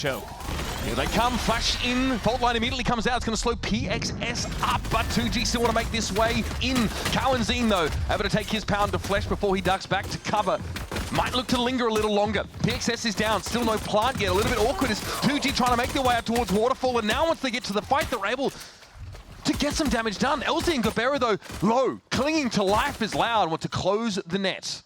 choke. Here they come, flash in, fault line immediately comes out, it's going to slow PXS up, but 2G still want to make this way in. Cowanzine though, able to take his pound of flesh before he ducks back to cover. Might look to linger a little longer. PXS is down, still no plant yet, a little bit awkward as 2G trying to make their way out towards Waterfall, and now once they get to the fight, they're able to get some damage done. LZ and Gobera though, low, clinging to life is Loud, want to close the net.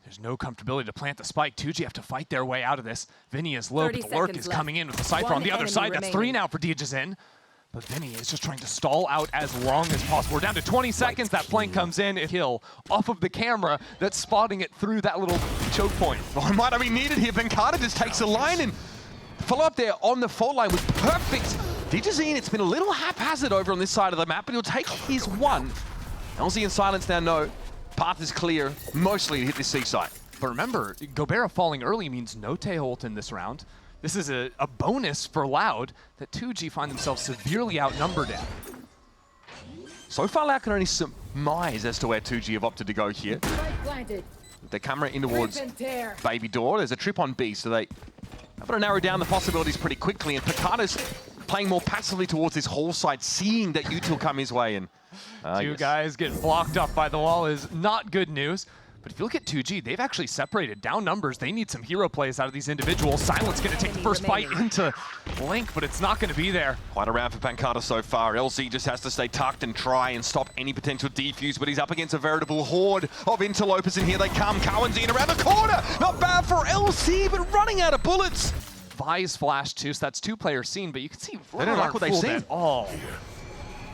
There's no comfortability to plant the spike. 2G have to fight their way out of this. Vinny is low, but the lurk is coming in with the Cypher on the other side. That's 3 now for Dijazen. But Vinny is just trying to stall out as long as possible. We're down to 20 seconds. That flank comes in. Kill off of the camera that's spotting it through that little choke point. Oh, it might not be needed here. Venkata just takes a line and follow up there on the fault line was perfect. Dijazen, it's been a little haphazard over on this side of the map, but he'll take his one. LZ and Silence now know. Path is clear, mostly to hit this seaside. But remember, Gobera falling early means no tail ult in this round. This is a bonus for Loud that 2G find themselves severely outnumbered in. So far, Loud can only surmise as to where 2G have opted to go here. With their camera in towards Baby Door. There's a trip on B, so they have to narrow down the possibilities pretty quickly. And Picada's playing more passively towards this whole side, seeing that util come his way. And Two guys getting blocked off by the wall is not good news. But if you look at 2G, they've actually separated down numbers. They need some hero plays out of these individuals. Silence going to take the first fight into Link, but it's not going to be there. Quite a round for Pancata so far. LZ just has to stay tucked and try and stop any potential defuse, but he's up against a veritable horde of interlopers, and here they come. Cowanzine around the corner. Not bad for LZ, but running out of bullets. Vi's flash too, so that's 2 players seen, but you can see they don't like what they've seen. Oh.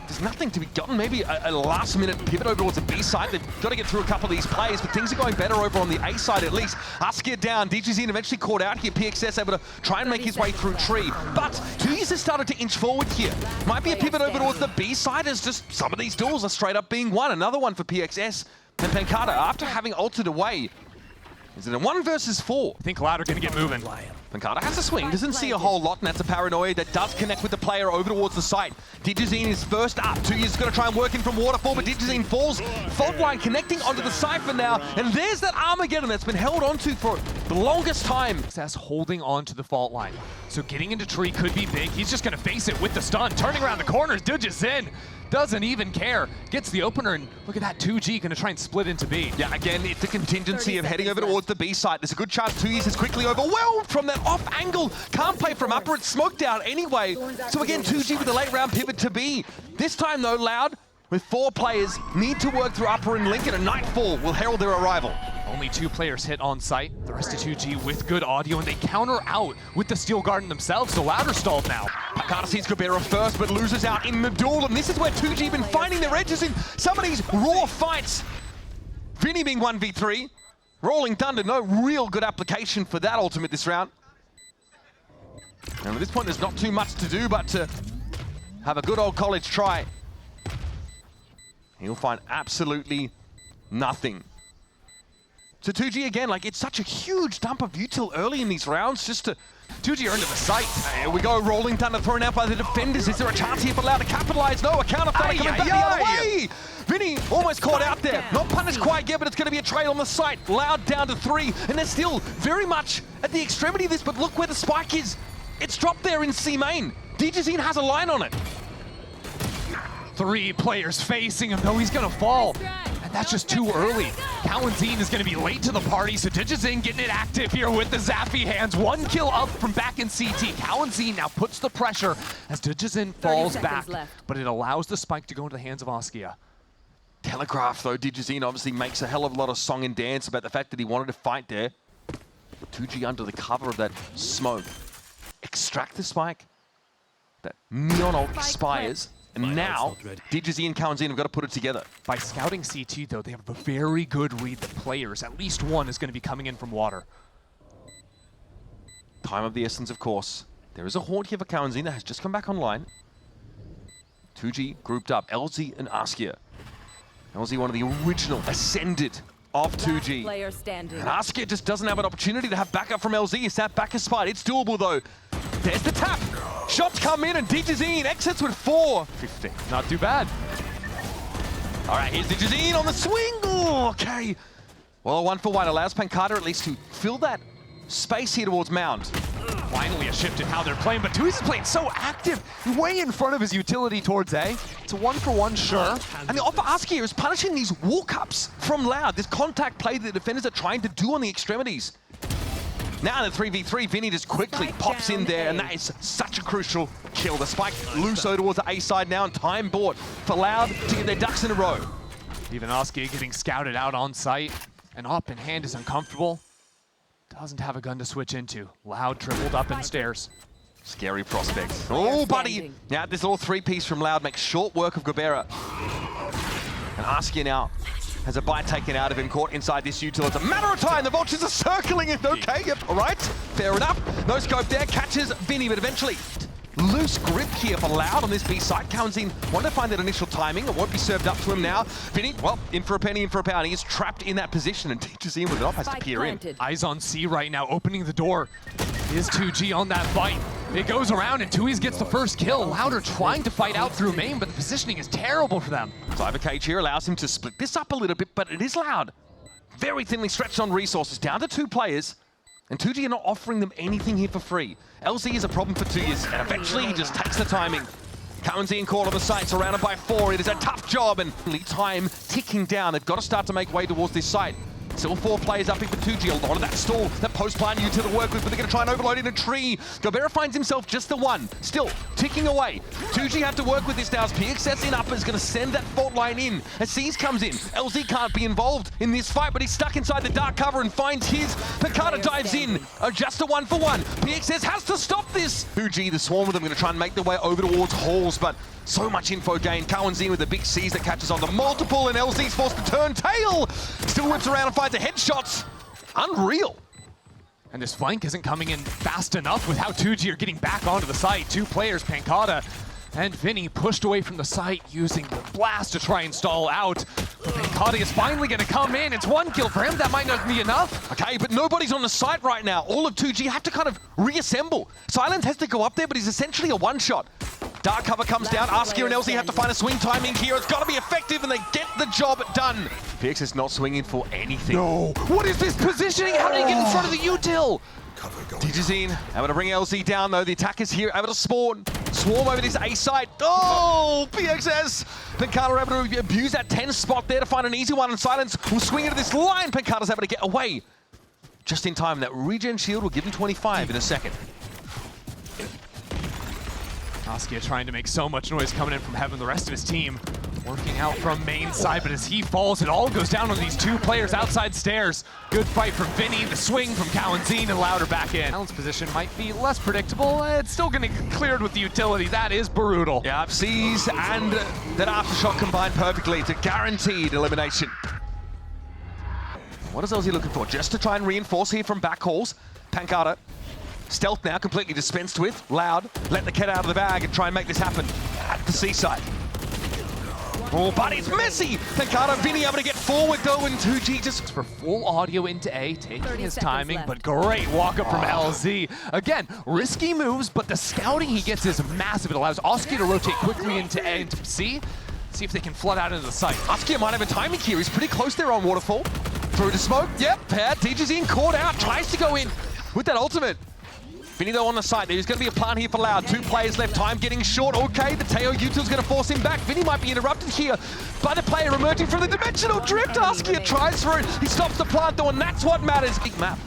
There's nothing to be gotten. Maybe a last-minute pivot over towards the B side. They've got to get through a couple of these plays, but things are going better over on the A side at least. Askia down. Dijazen eventually caught out here. PXS able to try and make his way through tree. But Tuyes has started to inch forward here. Might be a pivot over towards the B side as just some of these duels are straight up being won. Another one for PXS. And Pancata, after having ulted away, is it a 1 versus 4? I think Loud are going to get moving. Pancata has a swing, doesn't see a whole lot, and that's a paranoia that does connect with the player over towards the site. Dijazen is first up. 2 is going to try and work in from Waterfall, but Dijazen falls. Fault line connecting onto the Cypher now, and there's that Armageddon that's been held onto for the longest time. That's holding on to the fault line. So getting into tree could be big. He's just going to face it with the stun. Turning around the corners, Dijazen doesn't even care. Gets the opener, and look at that, 2G going to try and split into B. Yeah, again, it's the contingency of heading over towards the B side. There's a good chance 2E's is quickly overwhelmed from that off angle. Can't play from upper, it's smoked out anyway. So again, 2G with a late round pivot to B. This time though, Loud, with 4 players, need to work through upper and Link, and a nightfall will herald their arrival. Only 2 players hit on site. The rest of 2G with good audio, and they counter out with the Steel Garden themselves, so Loud are stalled now. Pancata sees Gobera first, but loses out in the duel, and this is where 2G been finding their edges in some of these raw fights. Vinny being 1v3, Rolling Thunder, no real good application for that ultimate this round. And at this point, there's not too much to do but to have a good old college try. He'll find absolutely nothing. So 2G again, like it's such a huge dump of util early in these rounds just to 2G are into the site. Here we go, Rolling Thunder thrown out by the defenders. Is there a chance here for Loud to capitalize? No, a counter coming back the other way. Vinny almost caught out there. Not punished quite yet, but it's going to be a trade on the site. Loud down to 3, and they're still very much at the extremity of this, but look where the spike is. It's dropped there in C main. Dijazen has a line on it. 3 players facing him, though he's going to fall. And that's just too early. Cowanzine is going to be late to the party, so Dijazen getting it active here with the Zappy hands. 1 kill up from back in CT. Cowanzine now puts the pressure as Dijazen falls back, but it allows the spike to go into the hands of Askia. Telegraph, though, Dijazen obviously makes a hell of a lot of song and dance about the fact that he wanted to fight there. 2G under the cover of that smoke. Extract the spike. That neon ult expires. And now, Dijazen and Cowanzine have got to put it together. By scouting CT, though, they have a very good read that players, at least one, is going to be coming in from water. Time of the essence, of course. There is a haunt here for Cowanzine that has just come back online. 2G grouped up, LZ and Askia. LZ, one of the original Ascended of 2G. And Askia just doesn't have an opportunity to have backup from LZ. It's that backer spot. It's doable, though. There's the tap. Shots come in, and Dijazen exits with 4-15. Not too bad. All right, here's Dijazen on the swing. Oh, okay. Well, 1 for 1 allows Pancata at least to fill that space here towards Mound. finally a shift in how they're playing, but Tui's is playing so active, way in front of his utility towards A. It's a 1-for-1, sure. And the offer ask here is punishing these walk-ups from Loud. This contact play that the defenders are trying to do on the extremities. Now in the 3v3, Vinny just quickly pops in there, and that is such a crucial kill. The spike loose towards the A side now, and time bought for Loud to get their ducks in a row. Even Oski getting scouted out on site, and up in hand is uncomfortable. Doesn't have a gun to switch into. Loud tripled up in stairs. Scary prospect. Oh, buddy! Now this little three-piece from Loud makes short work of Gobera. And Askia now has a bite taken out of him, caught inside this util. It's a matter of time. The Vultures are circling it. Okay, yep, all right. Fair enough. No scope there. Catches Vinny, but eventually loose grip here for Loud on this B side. Comes in, want to find that initial timing. It won't be served up to him now. Vinny, well, in for a penny, in for a pound. He is trapped in that position and teaches him with it off, has to peer in. Eyes on C right now, opening the door. Is 2G on that fight. It goes around and Tui's gets the first kill. Louder trying to fight out through main, but the positioning is terrible for them. Cyber Cage here allows him to split this up a little bit, but it is Loud. Very thinly stretched on resources, down to 2 players. And 2G are not offering them anything here for free. LZ is a problem for 2 years, and eventually he just takes the timing. Cowan's in caught on the site, surrounded by 4. It is a tough job, and time ticking down. They've got to start to make way towards this site. Still 4 players up here for 2G. A lot of that stall, that post-plant util to work with, but they're going to try and overload in a tree. Gobera finds himself just the one. Still ticking away. 2G have to work with this now as PXS in upper is going to send that fault line in. As C's comes in, LZ can't be involved in this fight, but he's stuck inside the dark cover and finds his. Picada dives in. Just a 1-for-1. PXS has to stop this. 2G, the swarm of them, going to try and make their way over towards halls, but so much info gain. Cowan's in with the big C's that catches on the multiple, and LZ's forced to turn tail. Still whips around and finds the headshots. Unreal. And this flank isn't coming in fast enough with how 2G are getting back onto the site. 2 players, Pancada and Vinny, pushed away from the site using the blast to try and stall out. But Pancada is finally going to come in. It's 1 kill for him. That might not be enough. Okay, but nobody's on the site right now. All of 2G have to kind of reassemble. Silence has to go up there, but he's essentially a one-shot. Dark cover comes down. Askia and LZ have to find a swing timing here. It's got to be effective, and they get the job done. PX is not swinging for anything. No. What is this positioning? How did he get in front of the util? Digizine able to bring LZ down, though. The attackers here able to spawn. Swarm over this A site. Oh, PXS! Pancada able to abuse that 10 spot there to find an easy one, and Silence will swing into this line. Pancada's able to get away just in time. That regen shield will give him 25 in a second. Askia trying to make so much noise coming in from heaven. The rest of his team working out from main side, but as he falls, it all goes down on these 2 players outside stairs. Good fight from Vinny, the swing from Cowanzine, and Louder back in. Alan's position might be less predictable. It's still going to get cleared with the utility. That is brutal. Yeah, C's and that aftershock combined perfectly to guaranteed elimination. What is LZ looking for? Just to try and reinforce here from back halls. Pancada. Stealth now completely dispensed with. Loud, let the cat out of the bag and try and make this happen at the seaside. Oh, but it's messy! Pancada, Vinny able to get forward though, and 2G just... For full audio into A, taking his timing, but great walk-up from LZ. Again, risky moves, but the scouting he gets is massive. It allows Oski to rotate quickly into A and C. See if they can flood out into the site. Askia might have a timing here. He's pretty close there on Waterfall. Through to smoke. Yep, Teacher's in, caught out, tries to go in with that ultimate. Vinny though on the side, there's going to be a plant here for Loud. 2 players left, time getting short. Okay, the Teo util's going to force him back. Vinny might be interrupted here by the player emerging from the dimensional drift. Askia tries for it. He stops the plant though, and that's what matters. Big map.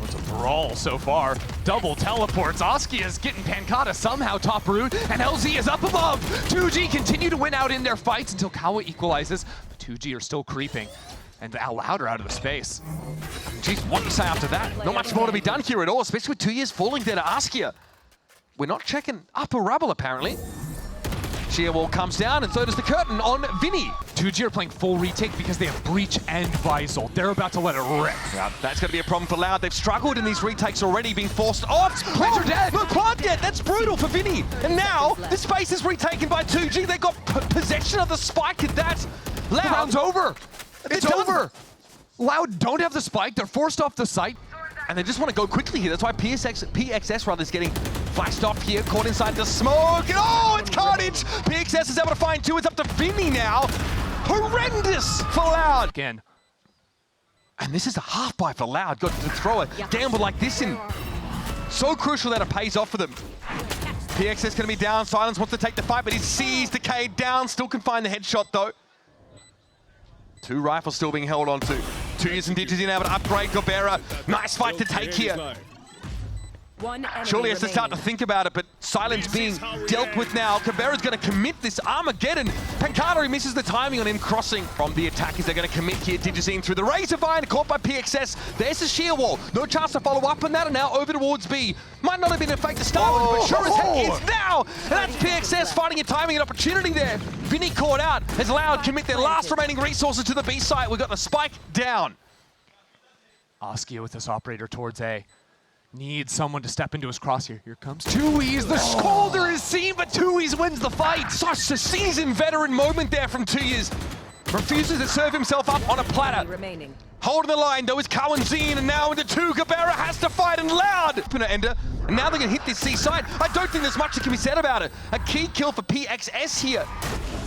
It's a brawl so far. Double teleports. Askia is getting Pancada somehow top root, and LZ is up above. 2G continue to win out in their fights until Kawa equalizes. But 2G are still creeping. And Louder out of the space. Jeez, what do you say after that? Not much more to be done here at all, especially with 2 years falling there to Askia. We're not checking upper rubble, apparently. Sheer wall comes down, and so does the curtain on Vinny. 2G are playing full retake because they have Breach and Visal. They're about to let it rip. Yeah, that's going to be a problem for Loud. They've struggled in these retakes already, being forced off. Plants are dead. Look, plant dead. That's brutal for Vinny. And now, this space is retaken by 2G. They got possession of the spike at that. Loud. The round's over. It's over! Loud don't have the spike, they're forced off the site. And they just want to go quickly here. That's why PXS rather is getting flashed off here, caught inside the smoke. Oh, it's carnage! PXS is able to find 2, it's up to Vinny now. Horrendous for Loud. Again. And this is a half buy for Loud. Got to throw a gamble like this in So crucial that it pays off for them. PXS going to be down. Silence wants to take the fight, but he sees Decade down. Still can find the headshot, though. 2 rifles still being held on to. 2 years and Digits in able to upgrade Gobera. Nice fight to take here. Surely has to start to think about it, but Silence being dealt with now. Cabrera's going to commit this Armageddon. Pancada misses the timing on him crossing from the attackers. They're going to commit here. Digizine through the Razor Vine, caught by PXS. There's the sheer wall. No chance to follow up on that, and now over towards B. Might not have been a fake to start with, but sure as heck is now. And that's PXS finding a timing and opportunity there. Vinny caught out as Loud commit their last remaining resources to the B site. We've got the spike down. Askia with this operator towards A. Needs someone to step into his crosshair. Here comes Tui's. The shoulder is seen, but Tui's wins the fight. Such a seasoned veteran moment there from 2 years. Refuses to serve himself up on a platter. Holding the line though is Cowanzine, and now into 2. Gabera has to fight, and Loud. Ender, and now they're going to hit this C side. I don't think there's much that can be said about it. A key kill for PXS here.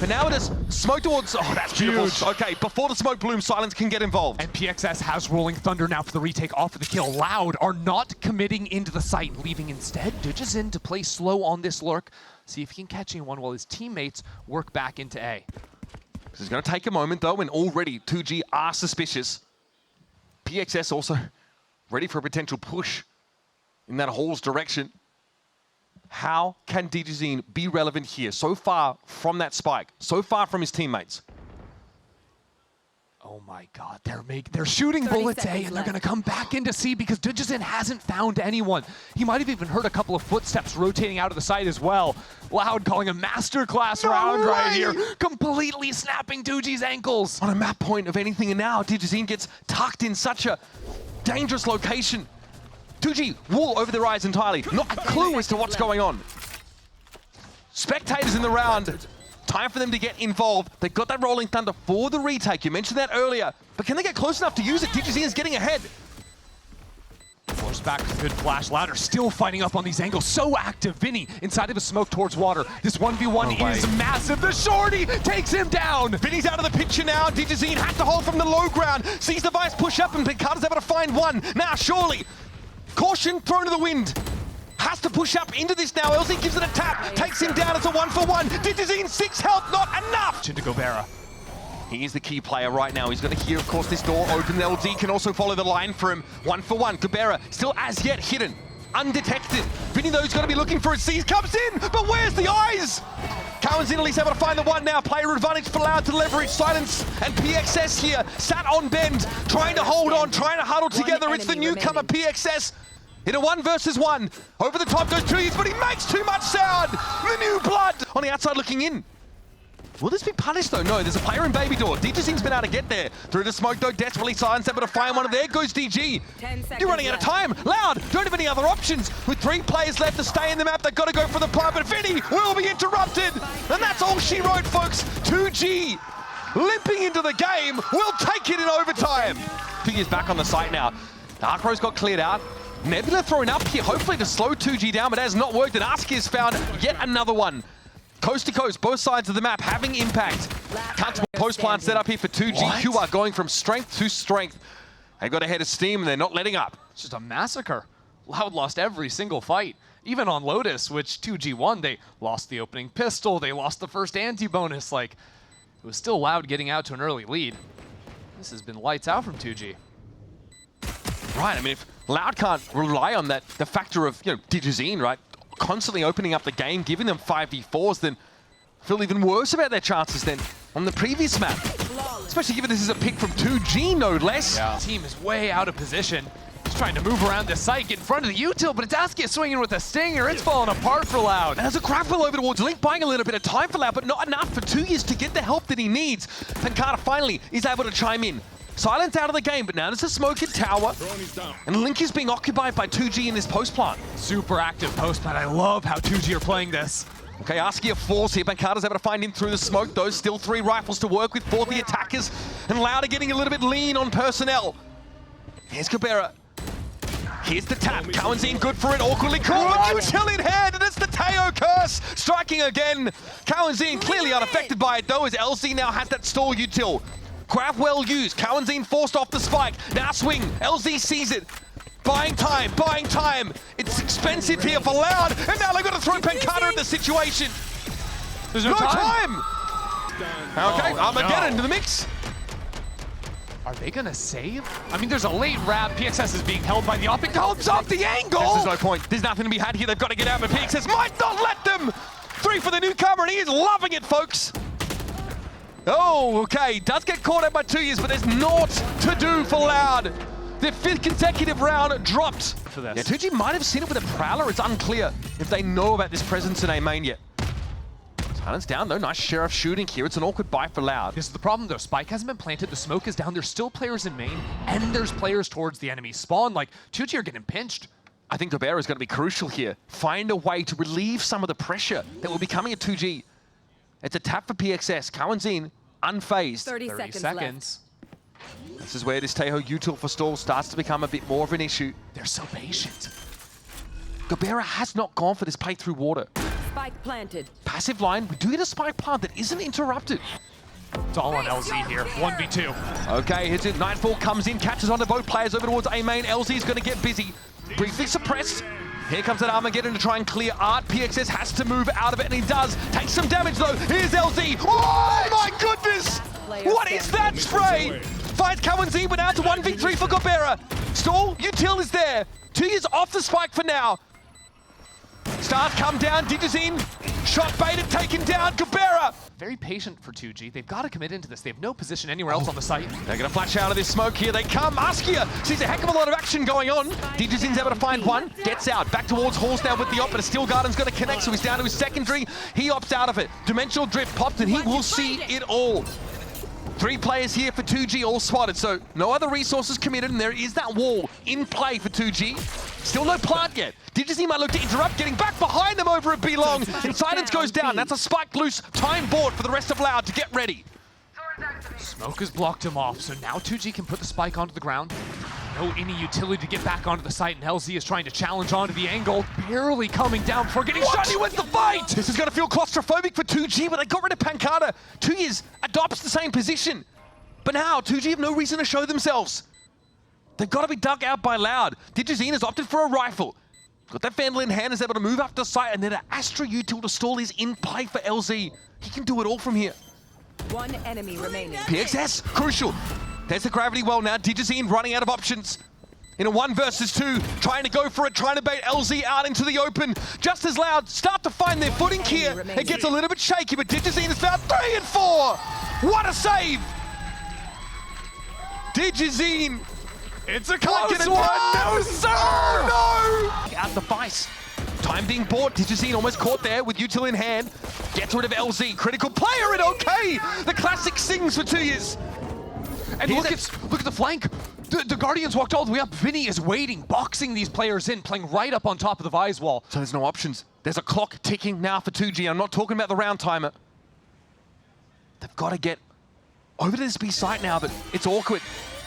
But now it is smoke towards, oh, that's beautiful. Huge. Okay, before the smoke bloom, Silence can get involved. And PXS has Rolling Thunder now for the retake off of the kill. Loud are not committing into the site, leaving instead Digizin to play slow on this lurk. See if he can catch anyone while his teammates work back into A. This is going to take a moment though, and already 2G are suspicious. PXS also ready for a potential push in that Hall's direction. How can Digizine be relevant here? So far from that spike, so far from his teammates. Oh my God, they're shooting bullets A, and they're gonna come back into C because Digizin hasn't found anyone. He might have even heard a couple of footsteps rotating out of the site as well. Loud calling a masterclass round right here, completely snapping 2G's ankles. On a map point of anything, and now Digizine gets tucked in such a dangerous location. 2G, wool over their eyes entirely. Not a clue as to what's going on. Spectators in the round. Time for them to get involved. They got that Rolling Thunder for the retake. You mentioned that earlier. But can they get close enough to use it? Digizine is getting ahead. Force back with a good flash. Louder still fighting up on these angles. So active. Vinny inside of a smoke towards water. This 1v1 is massive. The shorty takes him down. Vinny's out of the picture now. Digizine has to hold from the low ground. Sees the Vice push up, and Picardo's able to find one. Now, surely. Caution thrown to the wind. Has to push up into this now. LZ gives it a tap. Takes him down. It's a 1-for-1. Digizine 6 health. Not enough. Chin to Gobera. He is the key player right now. He's going to hear, of course, this door open. LZ can also follow the line for him. 1-for-1. Gobera still as yet hidden. Undetected. Vinny, though, is going to be looking for a seize. Comes in, but where's the eyes? Cowan's in, at least able to find the one now. Player advantage for Loud to leverage. Silence and PXS here. Sat on bend, trying to hold on, trying to huddle together. It's the newcomer PXS. In a 1 versus 1. Over the top goes 2 years, but he makes too much sound. The new blood on the outside looking in. Will this be punished though? No, there's a player in baby door. Digizine's been able to get there. Through the smoke though, desperately Silence able to find one. There goes DG. You're running out of time. Loud, don't have any other options. With 3 players left to stay in the map, they've got to go for the plant, but Vinny will be interrupted. And that's all she wrote, folks. 2G limping into the game. Will take it in overtime. Figures back on the site now. Dark Rose got cleared out. Nebula thrown up here, hopefully to slow 2G down, but it has not worked, and Aski has found yet another one. Coast to coast, both sides of the map having impact. Comfortable post plant set up here for 2G. Q are going from strength to strength. They got ahead of steam, and they're not letting up. It's just a massacre. Loud lost every single fight. Even on Lotus, which 2G won, they lost the opening pistol, they lost the first anti-bonus. Like, it was still Loud getting out to an early lead. This has been lights out from 2G. Right, I mean, if Loud can't rely on that, the factor of, Digizine, right, constantly opening up the game, giving them 5v4s, then feel even worse about their chances than on the previous map. Especially given this is a pick from 2G, no less. Yeah. The team is way out of position. He's trying to move around this site, get in front of the util, but it's Askia swinging with a stinger. It's falling apart for Loud. And there's a grapple over towards Link, buying a little bit of time for Loud, but not enough for 2 years to get the help that he needs. Pancada finally is able to chime in. Silence out of the game, but now there's a smoke in tower. And Link is being occupied by 2G in this post plant. Super active post plant. I love how 2G are playing this. Okay, Askia falls here. Pancada's able to find him through the smoke, though. Still 3 rifles to work with for the attackers. And Loud are getting a little bit lean on personnel. Here's Gobera. Here's the tap. Cowanzine good for it. Awkwardly caught, but util in hand, and it's the Teo curse striking again. Cowanzine clearly unaffected by it, though, as LZ now has that stall util. Grab well used. Cowanzine forced off the spike. Now swing. LZ sees it. Buying time, buying time. It's expensive here for Loud, and now they've got to throw Pancata in the situation. There's No time! Okay, Oh, Armageddon no. to the mix. Are they gonna save? I mean, there's a late wrap. PXS is being held by the op. It comes off the angle! There's no point. There's nothing to be had here. They've got to get out, but PXS might not let them! 3 for the newcomer, and he is loving it, folks. Oh, okay. Does get caught out by 2 years, but there's naught to do for Loud. Their 5th consecutive round dropped. For this. Yeah, 2G might have seen it with a Prowler. It's unclear if they know about this presence in A main yet. Silence down, though. Nice Sheriff shooting here. It's an awkward buy for Loud. This is the problem, though. Spike hasn't been planted. The smoke is down. There's still players in main, and there's players towards the enemy spawn. Like, 2G are getting pinched. I think Gobera is going to be crucial here. Find a way to relieve some of the pressure that will be coming at 2G. It's a tap for PXS. Kawanzin, unfazed. 30 seconds. This is where this Teho util for stall starts to become a bit more of an issue. They're so patient. Gobera has not gone for this play through water. Spike planted. Passive line, we do get a spike plant that isn't interrupted. It's all on LZ here. 1v2. Okay, hits it. Nightfall comes in, catches onto both players over towards A main. LZ is going to get busy. Briefly suppressed. Here comes that Armageddon to try and clear Art. PXS has to move out of it, and he does. Takes some damage, though. Here's LZ. Oh, my goodness! What is that spray? Finds Kawanzin, but now to 1v3 for Gobera. Stall, util is there. 2 years off the spike for now. Stars come down, Digizine, shot baited, taken down, Gobera. Very patient for 2G. They've got to commit into this. They have no position anywhere else on the site. They're going to flash out of this smoke here. They come. Askia sees a heck of a lot of action going on. Digizine's able to find one. Gets out. Back towards Halls now with the op, but a Steel Garden's going to connect, so he's down to his secondary. He opts out of it. Dimensional Drift popped, and he will see it all. 3 players here for 2G, all spotted, so no other resources committed, and there is that wall in play for 2G. Still no plant yet. Digizine might look to interrupt, getting back behind them over at B-Long, and Silence goes down. That's a spike loose, time bought for the rest of Loud to get ready. Smoke has blocked him off, so now 2G can put the spike onto the ground. No any utility to get back onto the site, and LZ is trying to challenge onto the angle, barely coming down before getting shot. He wins the fight! This is going to feel claustrophobic for 2G, but they got rid of Pancata. 2 years adopts the same position. But now, 2G have no reason to show themselves. They've got to be dug out by Loud. Digizine has opted for a rifle. Got that Vandal in hand, is able to move up the site, and then an Astra util to stall is in play for LZ. He can do it all from here. 1 enemy remaining. PXS, crucial. There's the gravity well now. Digizine running out of options. In a 1 versus 2, trying to go for it, trying to bait LZ out into the open. Just as Loud start to find their footing here. It gets a little bit shaky, but Digizine has found 3 and 4. What a save! Digizine. It's a close one! No, sir! Oh, no! Out the vice. Time being bought. Digizine almost caught there with util in hand. Gets rid of LZ. Critical player and okay! The classic sings for 2 years. And look at the flank. The Guardians walked all the way up. Vinny is waiting, boxing these players in, playing right up on top of the Vise wall. So there's no options. There's a clock ticking now for 2G. I'm not talking about the round timer. They've got to get over to this B site now, but it's awkward.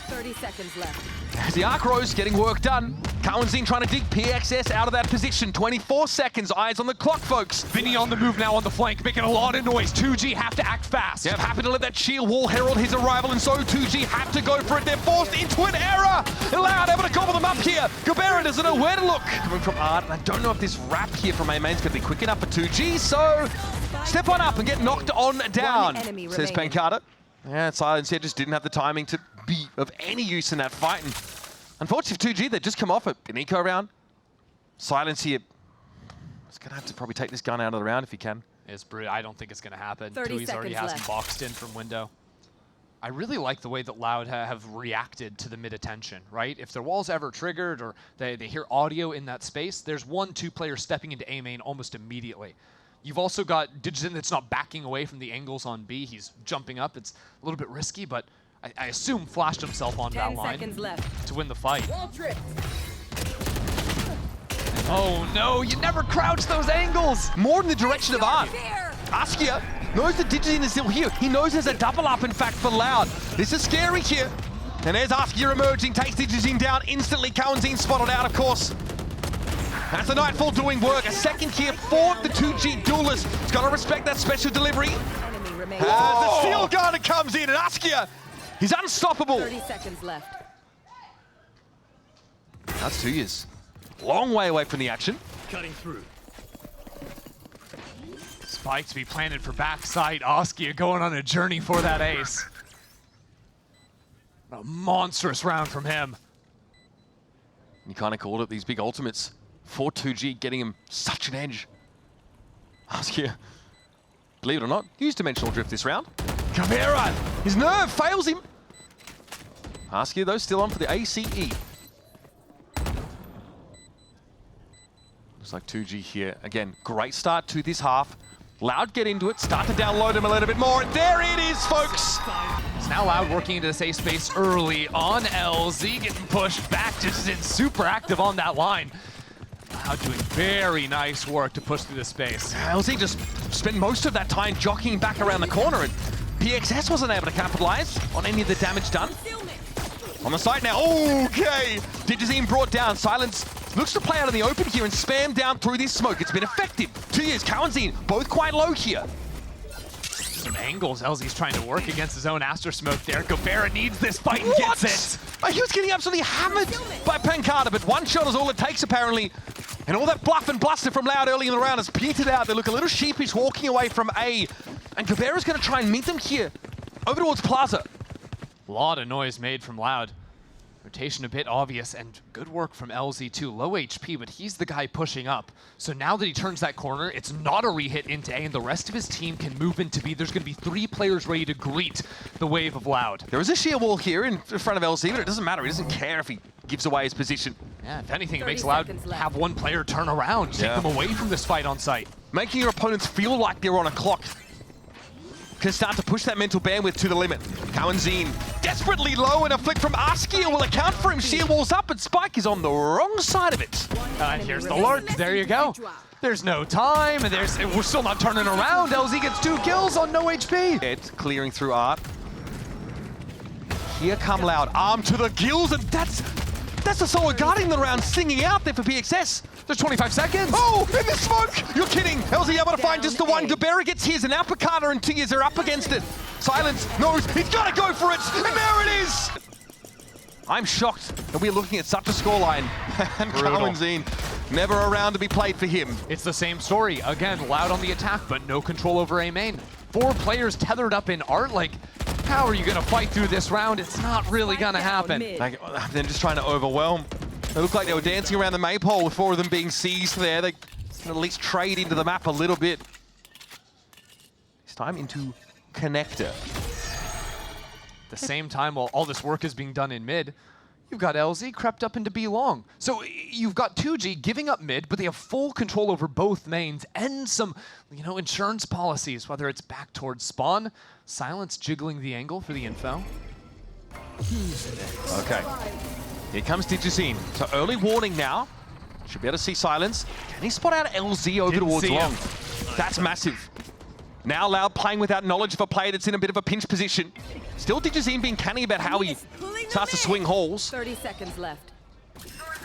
30 seconds left. As the Arc Rose getting work done. Kawanzin trying to dig PXS out of that position. 24 seconds, eyes on the clock, folks. Vinny on the move now on the flank, making a lot of noise. 2G have to act fast. Yeah, happy to let that shield wall herald his arrival, and so 2G have to go for it. They're forced into an error. Loud able to gobble them up here. Gobera doesn't know where to look. Coming from Art, and I don't know if this wrap here from A-Main's going to be quick enough for 2G, so step on up and get knocked on down, says Pancata. Yeah, Silence here just didn't have the timing to be of any use in that fight. And unfortunately for 2G, they've just come off it. An eco round. Silence here. He's going to have to probably take this gun out of the round if he can. I don't think it's going to happen. 30 Tui's already seconds has him left. boxed in from window. I really like the way that Loud have reacted to the mid-attention, right? If their wall's ever triggered or they hear audio in that space, there's 1-2 players stepping into A main almost immediately. You've also got Digizine that's not backing away from the angles on B. He's jumping up. It's a little bit risky, but I assume flashed himself onto that 10 line seconds left. to win the fight. Wall trip. Oh no, you never crouch those angles! More in the direction of Art. Askia knows that Digizine is still here. He knows there's a double up, in fact, for Loud. This is scary here. And there's Askia emerging, takes Digizine down instantly. Kawanzin spotted out, of course. That's the Nightfall doing work. A second here for the 2G duelist. He's got to respect that special delivery. Enemy remaining. As the Steel Garden comes in, and Askia, he's unstoppable. 30 seconds left. That's 2 years. Long way away from the action. Cutting through. Spike to be planted for backside. Askia going on a journey for that ace. A monstrous round from him. You kind of called it, these big ultimates. 4-2G getting him such an edge. Askia, believe it or not, used dimensional drift this round. Caveira, his nerve fails him. Askia, though, still on for the ACE. Looks like 2G here. Again, great start to this half. Loud get into it, start to download him a little bit more, and there it is, folks! It's now Loud working into the safe space early on LZ, getting pushed back, just in super active on that line. Loud doing very nice work to push through the space. LZ just spent most of that time jockeying back around the corner, and PXS wasn't able to capitalize on any of the damage done. On the side now, okay! Digizine brought down, Silence looks to play out in the open here and spam down through this smoke. It's been effective. 2 years, Cowanzine, both quite low here. Some angles LZ's trying to work against his own Astro Smoke there. Gobera needs this fight and gets it. He was getting absolutely hammered by Pancada, but one shot is all it takes apparently. And all that bluff and bluster from Loud early in the round has petered out. They look a little sheepish walking away from A. And Gobera's going to try and meet them here over towards Plaza. A lot of noise made from Loud. Rotation a bit obvious, and good work from LZ too. Low HP, but he's the guy pushing up. So now that he turns that corner, it's not a re-hit into A, and the rest of his team can move into B. There's going to be 3 players ready to greet the wave of Loud. There is a sheer wall here in front of LZ, but it doesn't matter. He doesn't care if he gives away his position. Yeah, if anything, it makes Loud have one player turn around, take them away from this fight on site. Making your opponents feel like they're on a clock can start to push that mental bandwidth to the limit. Cowanzine desperately low, and a flick from Askia will account for him. Sheer walls up, and Spike is on the wrong side of it. Here's the lurk. There you go. There's no time, and we're still not turning around. LZ gets 2 kills on no HP. It's clearing through Art. Here come Loud, arm to the gills, and that's the solo guarding the round, singing out there for PXS. There's 25 seconds. Oh, in the smoke! You're kidding. LZ able to find just the one. Gobera gets his, and Apicata and 2 years are up against it. Silence knows he's got to go for it, and there it is! I'm shocked that we're looking at such a scoreline. And Cowanzine, never around to be played for him. It's the same story. Again, Loud on the attack, but no control over A main. 4 players tethered up in Art. Like, how are you going to fight through this round? It's not really going to happen. Like, they're just trying to overwhelm. They look like they were dancing around the maypole with 4 of them being seized there. They can at least trade into the map a little bit. This time into Connector. At the same time, while all this work is being done in mid, you've got LZ crept up into B long. So you've got 2G giving up mid, but they have full control over both mains and some, insurance policies, whether it's back towards spawn, Silence jiggling the angle for the info. Okay. Here comes Digizine. So early warning now. Should be able to see Silence. Can he spot out LZ over towards long? That's massive. Now Loud playing without knowledge of a player that's in a bit of a pinch position. Still Digizine being canny about how he starts to swing halls. 30 seconds left.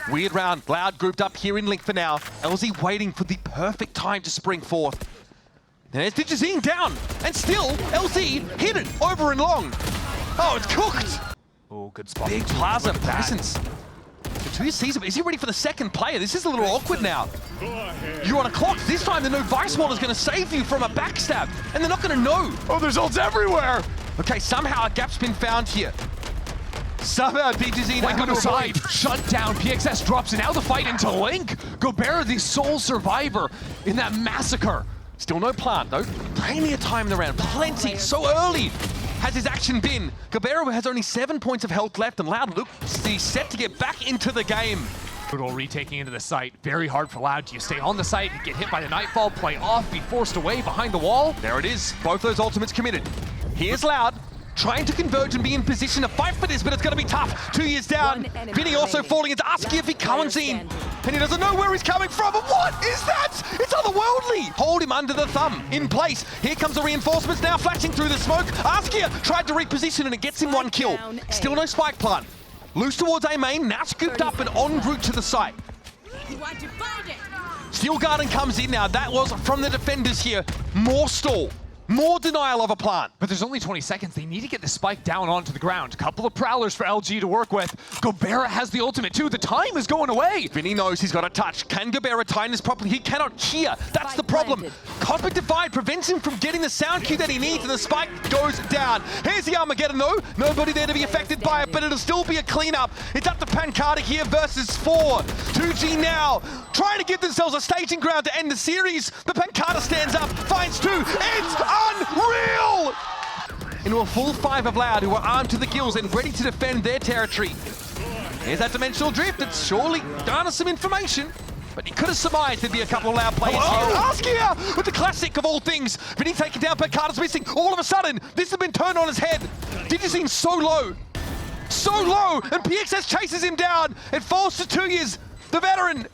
Weird round. Loud grouped up here in Link for now. LZ waiting for the perfect time to spring forth. There's Digizine down. And still, LZ hit it over and long. Oh, it's cooked. Oh, good spot. Big Plaza presence. The 2 sees him. Is he ready for the second player? This is a little awkward now. You're on a clock. This time the no Vice Wall is going to save you from a backstab. And they're not going to know. Oh, there's ults everywhere. Okay, somehow a gap's been found here. Somehow Digizine Link on the side. Shut down. PXS drops and now the fight into Link. Gobera, the sole survivor in that massacre. Still no plant though. Plenty of time in the round. Plenty. So early has his action been. Gobera has only 7 points of health left, and Loud looks set to get back into the game. Brutal retaking into the site. Very hard for Loud. Do you stay on the site and get hit by the Nightfall, play off, be forced away behind the wall? There it is. Both those ultimates committed. Here's Loud, trying to converge and be in position to fight for this, but it's going to be tough. 2 years down. Vinny also falling into Askia for Cowanzine. And he doesn't know where he's coming from. And what is that? It's otherworldly. Hold him under the thumb. In place. Here comes the reinforcements now flashing through the smoke. Askia tried to reposition and it gets him 1 kill. Still no spike plant. Loose towards A main. Now scooped up and en route to the site. Steel Garden comes in now. That was from the defenders here. More stall. More denial of a plant. But there's only 20 seconds. They need to get the spike down onto the ground. Couple of prowlers for LG to work with. Gobera has the ultimate too. The time is going away. Vinny knows he's got a touch. Can Gobera time this properly? He cannot hear. That's the problem. Cosmic Divide prevents him from getting the sound cue that he needs, and the spike goes down. Here's the Armageddon though. Nobody there to be affected by it, but it'll still be a cleanup. It's up to Pancada here versus 4. 2G now trying to give themselves a staging ground to end the series, but Pancada stands up, finds 2. It's unreal! Into a full 5 of Loud, who are armed to the gills and ready to defend their territory. Here's that dimensional drift. It's surely garnered some information, but he could have surmised there'd be a couple of Loud players here. Askia with the classic of all things. Vinny taken down, Pancada's missing. All of a sudden, this has been turned on his head. Digizine's so low, and PXS chases him down. It falls to 2Years, the veteran.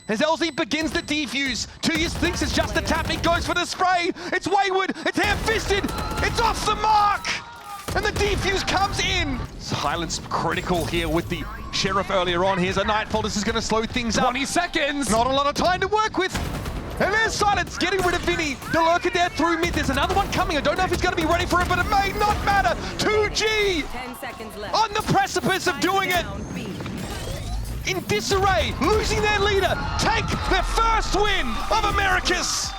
As LZ begins the defuse, 2Years thinks it's just a tap, he goes for the spray. It's wayward, it's ham-fisted, it's off the mark! And the defuse comes in! Silence critical here with the Sheriff earlier on. Here's a Nightfall, this is gonna slow things up. 20 seconds! Not a lot of time to work with. And there's Silence getting rid of Vinny. The lurker there through mid, there's another one coming. I don't know if he's gonna be ready for it, but it may not matter. 2G 10 seconds left. on the precipice of doing it. In disarray, losing their leader, take their first win of Americas.